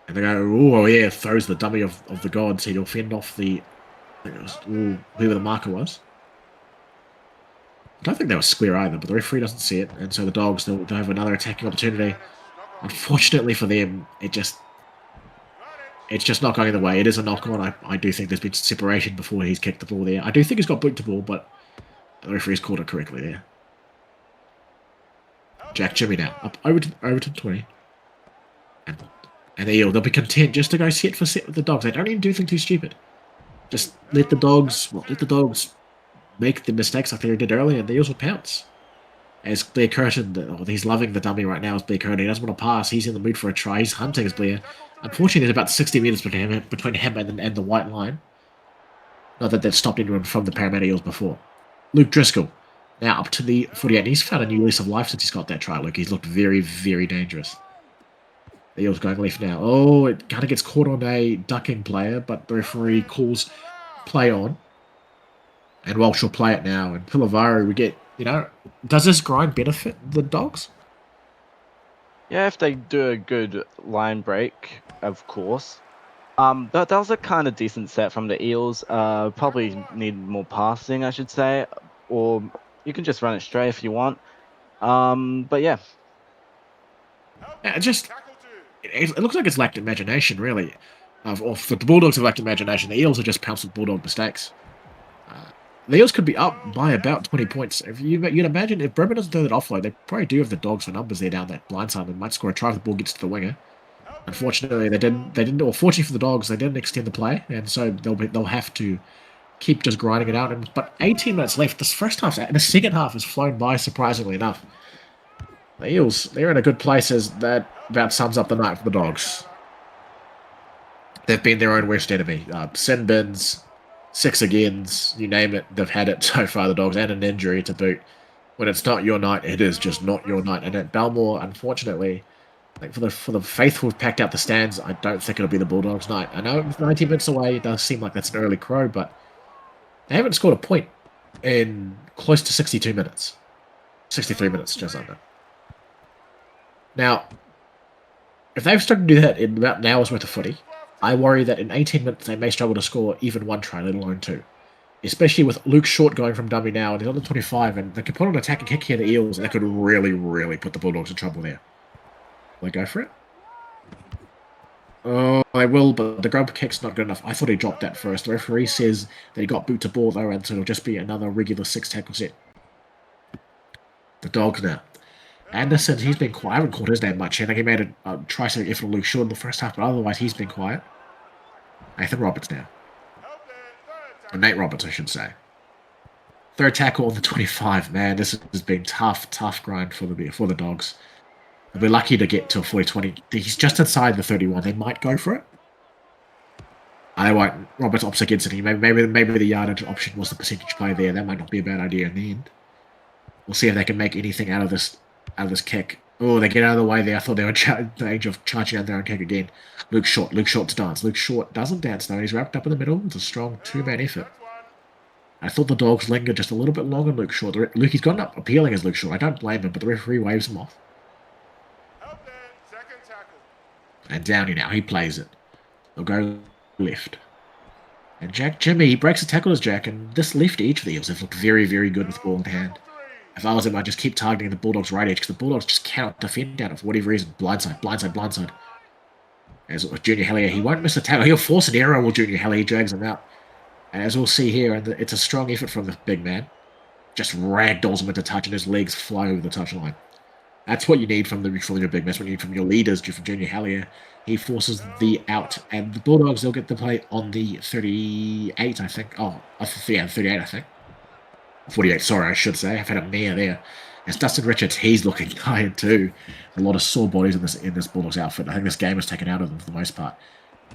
Speaker 1: And they go, oh yeah, throws the dummy of the gods. He'll fend off whoever the marker was. I don't think they were square either, but the referee doesn't see it, and so the Dogs, they'll have another attacking opportunity. Unfortunately for them, it's just not going the way. It is a knock-on. I do think there's been separation before he's kicked the ball there. I do think he's got boot to ball, but the referee's called it correctly there. Jack Jimmy now, up over to 20. And they'll be content just to go set for set with the Dogs. They don't even do anything too stupid. Just let the Dogs make the mistakes like they did earlier, and the Eels will pounce. As Blair Curtin, he's loving the dummy right now as Blair Curtin. He doesn't want to pass. He's in the mood for a try. He's hunting as Blair. Unfortunately, there's about 60 metres between him and the white line. Not that they've stopped anyone from the Parramatta Eels before. Luke Driscoll, now up to the 48. He's found a new lease of life since he's got that try, Luke. He's looked very, very dangerous. The Eels going left now. Oh, it kind of gets caught on a ducking player, but the referee calls play on. And Walsh will play it now. And Pilavari, we get, does this grind benefit the Dogs?
Speaker 2: Yeah, if they do a good line break, of course. That was a kind of decent set from the Eels. Probably need more passing, I should say, or you can just run it straight if you want. But yeah.
Speaker 1: It looks like it's lacked imagination, really. The Bulldogs have lacked imagination. The Eels are just pounced with Bulldog mistakes. The Eels could be up by about 20 points. You'd imagine if Bremen doesn't do that offload, they probably do have the Dogs for numbers there down that blind side. They might score a try if the ball gets to the winger. Unfortunately, they didn't. Or fortunately for the Dogs, they didn't extend the play, and so they'll have to keep just grinding it out. But 18 minutes left. This first half, the second half has flown by surprisingly enough. The Eels, they're in a good place as that about sums up the night for the Dogs. They've been their own worst enemy. Sin bins, six agains, you name it, they've had it so far, the Dogs, and an injury to boot. When it's not your night, it is just not your night. And at Belmore, unfortunately, like for the faithful who've packed out the stands, I don't think it'll be the Bulldogs' night. I know it's 90 minutes away, it does seem like that's an early crow, but they haven't scored a point in close to 62 minutes. 63 minutes, just under. Now, if they've started to do that in about an hour's worth of footy, I worry that in 18 minutes they may struggle to score even one try, let alone two. Especially with Luke Short going from dummy now, and he's on the 25, and they could put on an attack and kick here the Eels, and that could really, really put the Bulldogs in trouble there. Will they go for it? Oh, I will, but the grub kick's not good enough. I thought he dropped that first. The referee says that he got boot to ball, though, and so it'll just be another regular 6-tackle set. The Dogs now. Anderson, he's been quiet. I haven't called his name much. I think he made a try-saving effort on Luke Short in the first half, but otherwise he's been quiet. Nathan Roberts now. Or Nate Roberts, I should say. Third tackle on the 25. Man, this has been tough grind for the Dogs. They'll be lucky to get to a 40-20. He's just inside the 31. They might go for it. I won't. Roberts opts against it. Maybe the yardage option was the percentage play there. That might not be a bad idea in the end. We'll see if they can make anything out of this kick. Oh, they get out of the way there. I thought they were the age of charging out their own kick again. Luke Short's dance. Luke Short doesn't dance though. He's wrapped up in the middle. It's a strong two-man effort. I thought the Dogs lingered just a little bit longer on Luke Short. He's gotten up appealing as Luke Short. I don't blame him, but the referee waves him off. And Downey now. He plays it. They'll go left. And Jack Jimmy, he breaks the tackle as Jack, and this left edge for the Eels have looked very, very good with ball in hand. If I was him, I'd just keep targeting the Bulldogs' right edge, because the Bulldogs just cannot defend down it for whatever reason. Blindside. As with Junior Hellier, he won't miss a tackle. He'll force an error with Junior Hellier. He drags him out. And as we'll see here, it's a strong effort from the big man. Just ragdolls him into touch, and his legs fly over the touchline. That's what you need from your big man. That's what you need from your leaders, from Junior Hellier. He forces the out, and the Bulldogs, they'll get the play on the 38, I think. Oh, yeah, 38, I think. 48, sorry, I should say. I've had a mare there. It's Dustin Richards. He's looking tired too. A lot of sore bodies in this Bulldogs outfit. I think this game is taken out of them for the most part.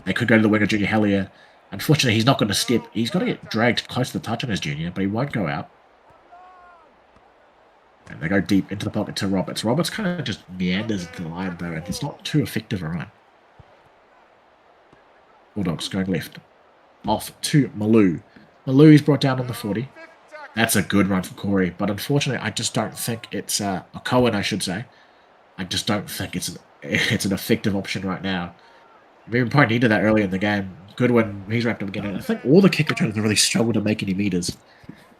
Speaker 1: They could go to the wing of Junior Hellier. Unfortunately, he's not going to step. He's got to get dragged close to the touch on his junior, but he won't go out. And they go deep into the pocket to Roberts. Roberts kind of just meanders into the line, though, and it's not too effective a run. Bulldogs going left. Off to Malou. Malou is brought down on the 40. That's a good run from Corey, but unfortunately, I just don't think it's Cohen, I should say. I just don't think it's an effective option right now. We probably needed that early in the game. Goodwin, he's wrapped up again, and I think all the kick returners have really struggled to make any meters.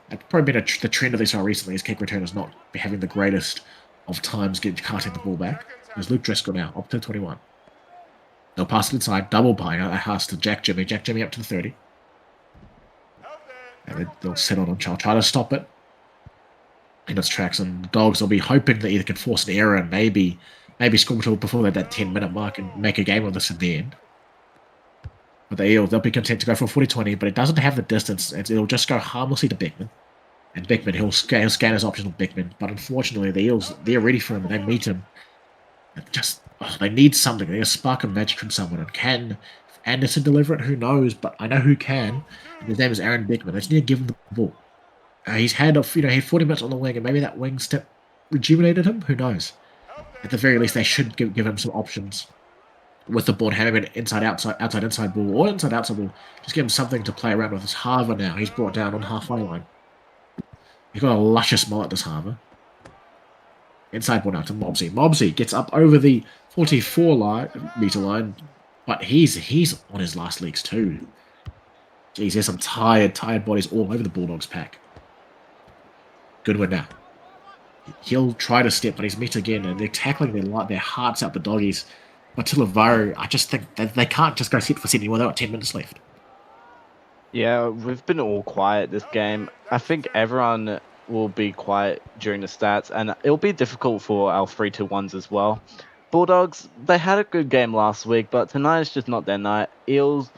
Speaker 1: It's probably been the trend of this recently, is kick returners not having the greatest of times casting the ball back. There's Luke Driscoll now, up to 21. They'll pass it inside, double buying out that pass to Jack Jimmy. Jack Jimmy up to the 30. And they'll settle on Charles, try to stop it in its tracks, and Dogs will be hoping that either can force an error and maybe score before that 10-minute mark and make a game of this in the end. But the Eels, they'll be content to go for 40-20, but it doesn't have the distance. It'll just go harmlessly to Beckman. And Beckman, he'll scan his options on Beckman. But unfortunately, the Eels, they're ready for him and they meet him. They need something. They need a spark of magic from someone. And can Anderson deliver it? Who knows? But I know who can. And his name is Aaron Beckman. They just need to give him the ball. He's had he had 40 minutes on the wing, and maybe that wing step rejuvenated him. Who knows? At the very least, they should give him some options. with the ball, having an inside ball, or inside-outside ball. Just give him something to play around with. It's Harver now. He's brought down on halfway line. He's got a luscious mullet, this Harver. Inside ball now to Mobsy. Mobsy gets up over the 44-meter line, but he's on his last legs too. Jeez, there's some tired bodies all over the Bulldogs pack. Goodwin now. He'll try to step, but he's met again, and they're tackling their hearts out the doggies. But Tilavaro, I just think that they can't just go set for set anymore. They've got 10 minutes left.
Speaker 2: Yeah, we've been all quiet this game. I think everyone will be quiet during the stats, and it'll be difficult for our 3-2-1s as well. Bulldogs, they had a good game last week, but tonight is just not their night. Eels,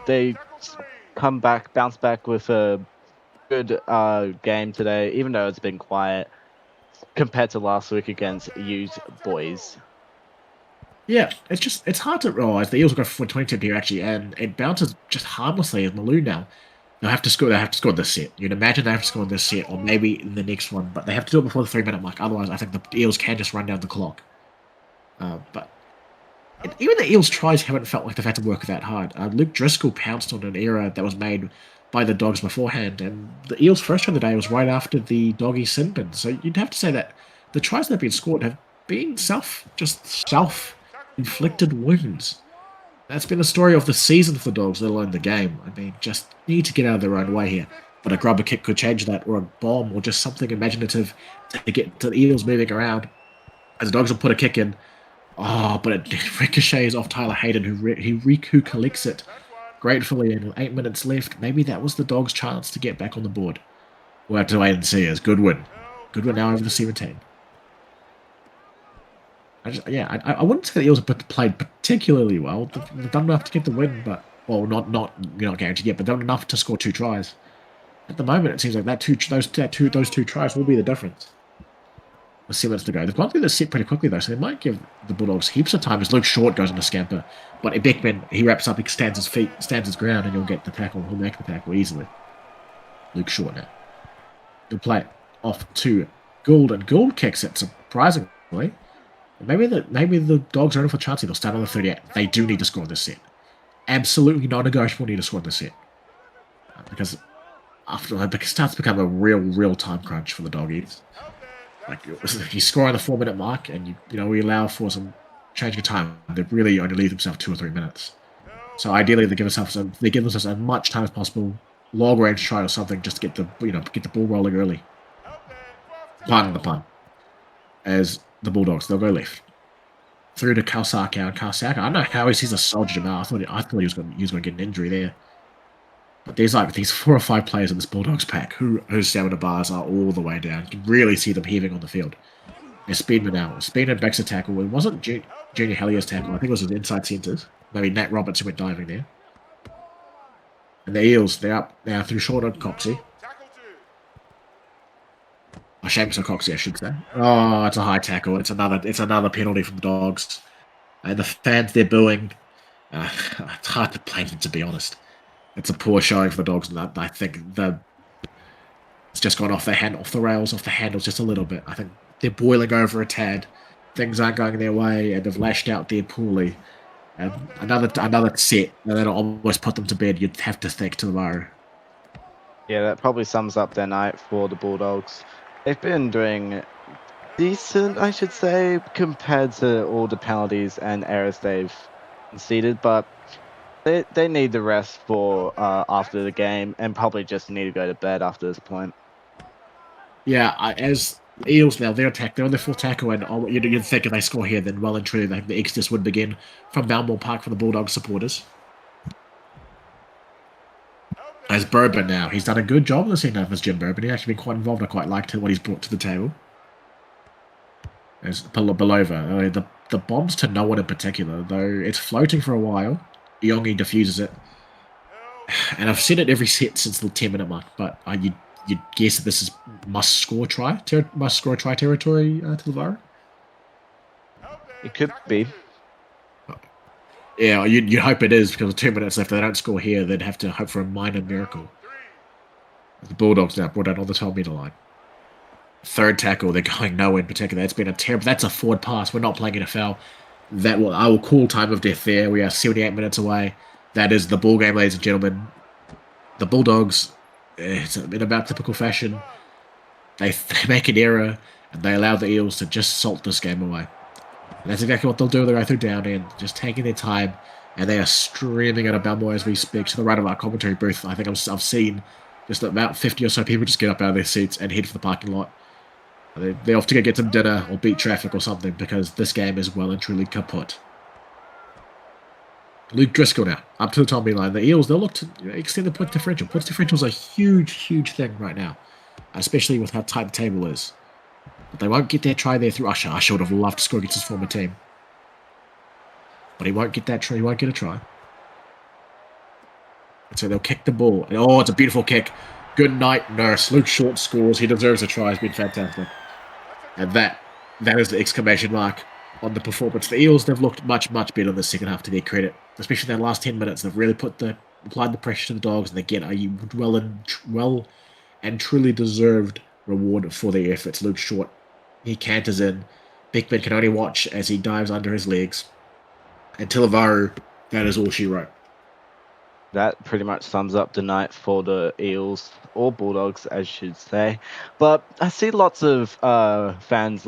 Speaker 2: they bounce back with a good game today, even though it's been quiet compared to last week against U's boys.
Speaker 1: Yeah, it's hard to realise the Eels will go for 20 here actually, and it bounces just harmlessly as Maloo now. They'll have to score this set. You'd imagine they have to score in this set, or maybe in the next one, but they have to do it before the 3-minute mark. Otherwise, I think the Eels can just run down the clock. But even the Eels' tries haven't felt like they've had to work that hard. Luke Driscoll pounced on an error that was made by the Dogs beforehand, and the Eels' first try of the day was right after the doggy sin bin. So you'd have to say that the tries that have been scored have been self-inflicted wounds. That's been the story of the season for the Dogs, let alone the game. I mean, just need to get out of their own way here. But a grubber kick could change that, or a bomb, or just something imaginative to get the Eels moving around. As the Dogs will put a kick in. Oh, but it ricochets off Tyler Hayden, who collects it gratefully. And 8 minutes left. Maybe that was the Dogs' chance to get back on the board. We'll have to wait and see. As Goodwin now over the 17. I wouldn't say the Eels have played particularly well. They've done enough to get the win, but not guaranteed yet, but done enough to score 2 tries. At the moment, it seems like those two tries will be the difference. Let's see what's to go. They've gone through the set pretty quickly though, so they might give the Bulldogs heaps of time as Luke Short goes on a scamper. But Beckman, he wraps up, he stands his feet, stands his ground, and you'll get the tackle. He'll make the tackle easily. Luke Short now. He'll play it off to Gould, and Gould kicks it surprisingly. Maybe the Dogs are in for a chance here. They'll start on the 38. They do need to score this set. Absolutely non-negotiable need to score this set. Because after it starts to become a real time crunch for the Doggies. Like, you score on the 4-minute mark, and we allow for some changing of time. They really only leave themselves 2 or 3 minutes. So ideally, they give themselves as much time as possible, long range try or something, just to get the ball rolling early. Pardon the pun. As the Bulldogs, they'll go left through to Kalsaka, and Kalsaka, I don't know how he sees a soldier now. I thought he was going to get an injury there. But there's like these 4 or 5 players in this Bulldogs pack whose stamina bars are all the way down. You can really see them heaving on the field. There's Speedman now. Speedman backs a tackle. It wasn't Junior Hellier's tackle. I think it was his inside centres. Maybe Nat Roberts who went diving there. And the Eels, they're up now through Short on Coxie. Oh, Seamus on Coxie, I should say. Oh, it's a high tackle. It's another penalty from the Dogs. And the fans, they're booing. It's hard to blame them, to be honest. It's a poor showing for the Dogs, and I think it's just gone off the handles just a little bit. I think they're boiling over a tad. Things aren't going their way, and they've lashed out there poorly. And another set, and that'll almost put them to bed. You'd have to think tomorrow.
Speaker 2: Yeah, that probably sums up their night for the Bulldogs. They've been doing decent, I should say, compared to all the penalties and errors they've conceded, but they need the rest for after the game, and probably just need to go to bed after this point.
Speaker 1: Yeah, as Eels now, they're on their full tackle, and you'd think if they score here, then well and truly the exodus would begin from Balmoral Park for the Bulldogs supporters. As Bourbon now, he's done a good job in the second half as Jim Bourbon. He's actually been quite involved. I quite liked what he's brought to the table. As Belova, the bombs to no one in particular, though it's floating for a while. Yongi diffuses it. And I've said it every set since the 10-minute mark, but you'd guess that this is must-score try territory to Lavaro?
Speaker 2: It could be.
Speaker 1: Yeah, you'd hope it is, because with 2 minutes left, if they don't score here, they'd have to hope for a minor miracle. The Bulldogs now brought out on the 12-metre line. Third tackle, they're going nowhere in particular. That's been a terrible... That's a forward pass. We're not playing NFL. I will call time of death there. We are 78 minutes away. That is the ball game, ladies and gentlemen. The Bulldogs, it's in about typical fashion. They make an error and they allow the Eels to just salt this game away. And that's exactly what they'll do. They go through down in, just taking their time, and they are streaming out of Balmore as we speak to the right of our commentary booth. I think I've seen just about 50 or so people just get up out of their seats and head for the parking lot. They're off to go get some dinner or beat traffic or something because this game is well and truly kaput. Luke Driscoll now, up to the top line. The Eels, they'll look to extend the point differential. Points differential is a huge, huge thing right now, especially with how tight the table is. But they won't get their try there through Usher. Usher would have loved to score against his former team. But he won't get that try. He won't get a try. And so they'll kick the ball. And, oh, it's a beautiful kick. Good night, Nurse. Luke Short scores. He deserves a try. It's been fantastic. And that is the exclamation mark on the performance. The Eels, they've looked much, much better in the second half to their credit. Especially in that last 10 minutes. They've really applied the pressure to the Dogs. And they get a well and truly deserved reward for their efforts. Luke Short, he canters in. Beckman can only watch as he dives under his legs. And Tilavaru, that is all she wrote.
Speaker 2: That pretty much sums up the night for the Eels, or Bulldogs, as you should say. But I see lots of fans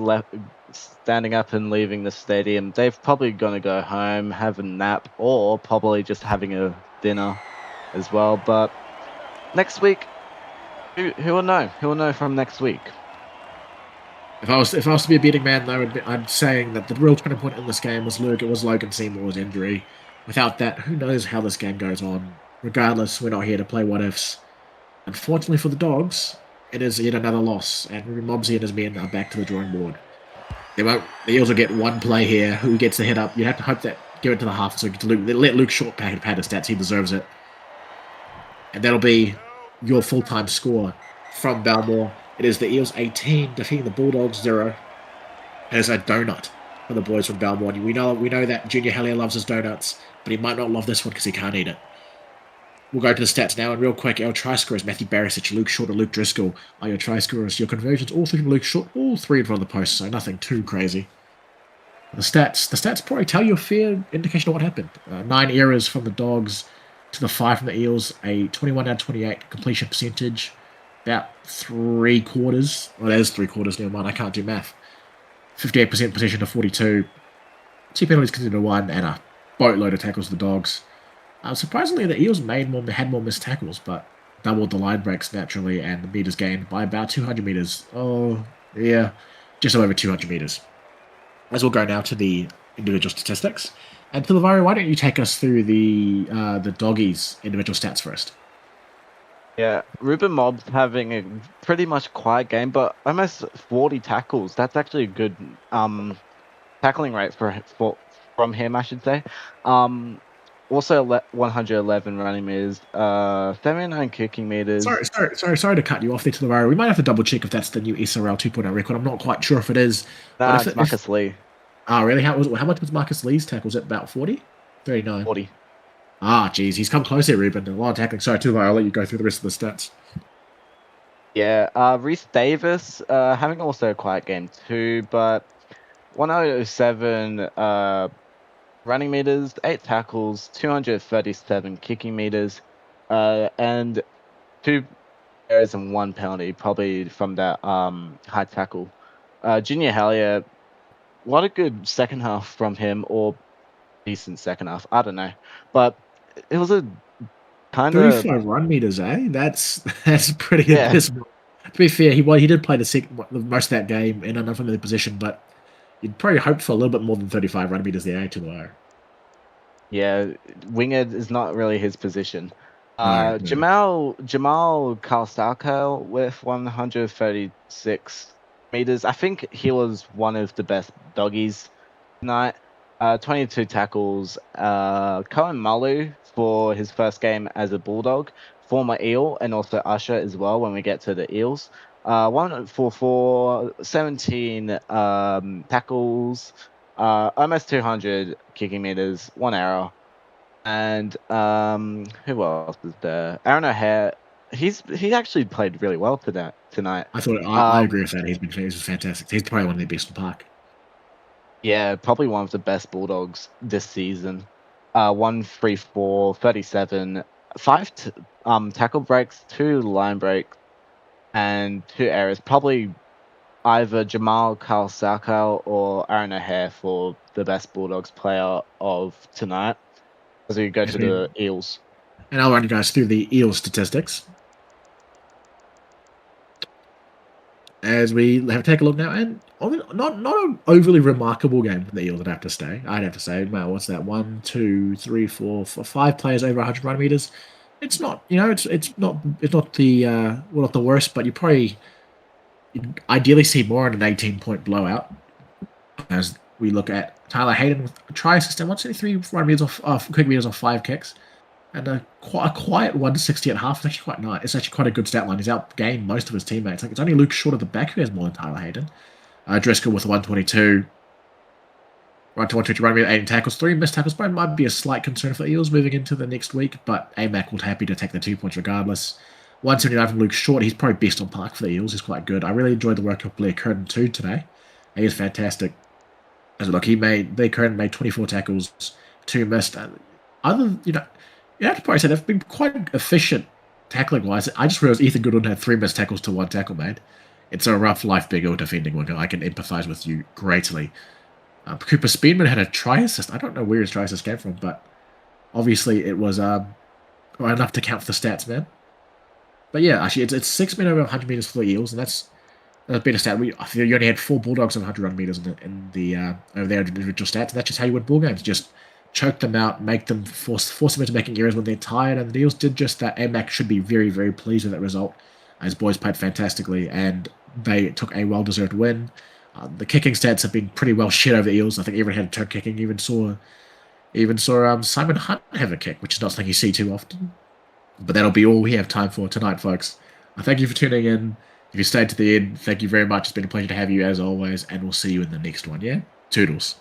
Speaker 2: standing up and leaving the stadium. They're probably going to go home, have a nap, or probably just having a dinner as well. But next week, who will know? Who will know from next week?
Speaker 1: If I was to be a betting man, though, I'm saying that the real turning point in this game was Logan Seymour's injury. Without that, who knows how this game goes on? Regardless, we're not here to play what ifs. Unfortunately for the Dogs, it is yet another loss, and Ruben Mobsey and his men are back to the drawing board. The Eels will get one play here. Who gets the hit up? You have to hope that give it to the half so let Luke Short pad his stats. He deserves it. And that'll be your full-time score from Balmore. It is the Eels 18 defeating the Bulldogs 0. It is a donut for the boys from Balmore. We know that Junior Hellier loves his donuts, but he might not love this one because he can't eat it. We'll go to the stats now, and real quick, our try scorers, Matthew Barisic, Luke Short, and Luke Driscoll are your try scorers. Your conversions, all three from Luke Short, all three in front of the post, so nothing too crazy. The stats probably tell you a fair indication of what happened. 9 errors from the Dogs to the 5 from the Eels, a 21 out of 28 completion percentage, about 3/4. Well, that is 3/4, never mind, I can't do math. 58% possession to 42, 2 penalties considered to 1, and a boatload of tackles to the Dogs. Surprisingly, the Eels had more missed tackles, but doubled the line breaks naturally, and the meters gained by about 200 meters. Oh, yeah, just over 200 meters. As we'll go now to the individual statistics. And Pilavari, why don't you take us through the Doggies' individual stats first?
Speaker 2: Yeah, Ruben Mobbs having a pretty much quiet game, but almost 40 tackles. That's actually a good tackling rate from him, I should say. Also 111 running meters, 79 kicking meters.
Speaker 1: Sorry to cut you off there, Pilavari. We might have to double check if that's the new SRL 2.0 record. I'm not quite sure if it is.
Speaker 2: Nah, it's Marcus Lee.
Speaker 1: Ah, really? How much was Marcus Lee's tackles? About 40? 39?
Speaker 2: 40.
Speaker 1: Ah, geez, he's come close here, Ruben. A lot of tackling. Sorry, Pilavari, I'll let you go through the rest of the stats.
Speaker 2: Yeah, Reese Davis having also a quiet game too, but 107 running meters, 8 tackles, 237 kicking meters, and 2 errors and 1 penalty, probably from that high tackle. Junior Hellier, what a good second half from him, or decent second half, I don't know. But it was a kind of
Speaker 1: 35 run meters, eh? That's pretty
Speaker 2: Yeah.
Speaker 1: abysmal. To be fair, he did play the most of that game in an unfamiliar position, but you'd probably hope for a little bit more than 35 run meters there, to the wire.
Speaker 2: Yeah, winger is not really his position.
Speaker 1: No.
Speaker 2: Jamal Kalstarko with 136 meters. I think he was one of the best doggies tonight. 22 tackles. Cohen Malu for his first game as a Bulldog, former Eel, and also Usher as well when we get to the Eels. 144, 17 tackles, almost 200 kicking meters, 1 error. And who else is there? Aaron O'Hare. He actually played really well tonight.
Speaker 1: I agree with that. He's been fantastic. He's probably one of the best in the park.
Speaker 2: Yeah, probably one of the best Bulldogs this season. 134, 37, tackle breaks, 2 line breaks, and 2 errors. Probably either Jamal Carl or Aaron O'Hare for the best Bulldogs player of tonight as we go
Speaker 1: As
Speaker 2: to
Speaker 1: we,
Speaker 2: the Eels.
Speaker 1: and I'll run you guys through the Eels statistics as we have take a look now. And not an overly remarkable game for the Eels. I'd have to say. Well, what's that? 1, 2, 3, 4, 5 players over 100 run meters. It's not, it's not the well, not the worst, but you probably ideally see more in an 18-point blowout. As we look at Tyler Hayden with a try assist and 173 run meters off quick meters off 5 kicks. And a quiet 160 at half is actually quite nice. It's actually quite a good stat line. He's outgained most of his teammates. Like, it's only Luke Short at the back who has more than Tyler Hayden. Driscoll with 122. Right to 122 run rate, 18 tackles, 3 missed tackles. But might be a slight concern for Eels moving into the next week. But AMAC will happy to take the 2 points regardless. 179 from Luke Short. He's probably best on park for the Eels. He's quite good. I really enjoyed the work of Blair Curtin too today. He is fantastic. As look, Blair Curtin made 24 tackles, 2 missed. Other, you have to probably say they've been quite efficient tackling wise. I just realized Ethan Goodwin had 3 missed tackles to 1 tackle made. It's a rough life, big O defending one. I can empathise with you greatly. Cooper Speedman had a try assist. I don't know where his try assist came from, but obviously it was enough to count for the stats, man. But yeah, actually, it's 6 men over 100 meters for the Eels, and that's been a stat. I feel you only had 4 Bulldogs on 100 run meters in the over their individual stats, and that's just how you win ball games. Just choke them out, make them force them into making errors when they're tired, and the Eels did just that. AMAC should be very, very pleased with that result. His boys played fantastically, and they took a well-deserved win. The kicking stats have been pretty well shit over the Eels. I think everyone had a turn kicking. Even saw Simon Hunt have a kick, which is not something you see too often. But that'll be all we have time for tonight, folks. Thank you for tuning in. If you stayed to the end, thank you very much. It's been a pleasure to have you as always, and we'll see you in the next one, yeah? Toodles.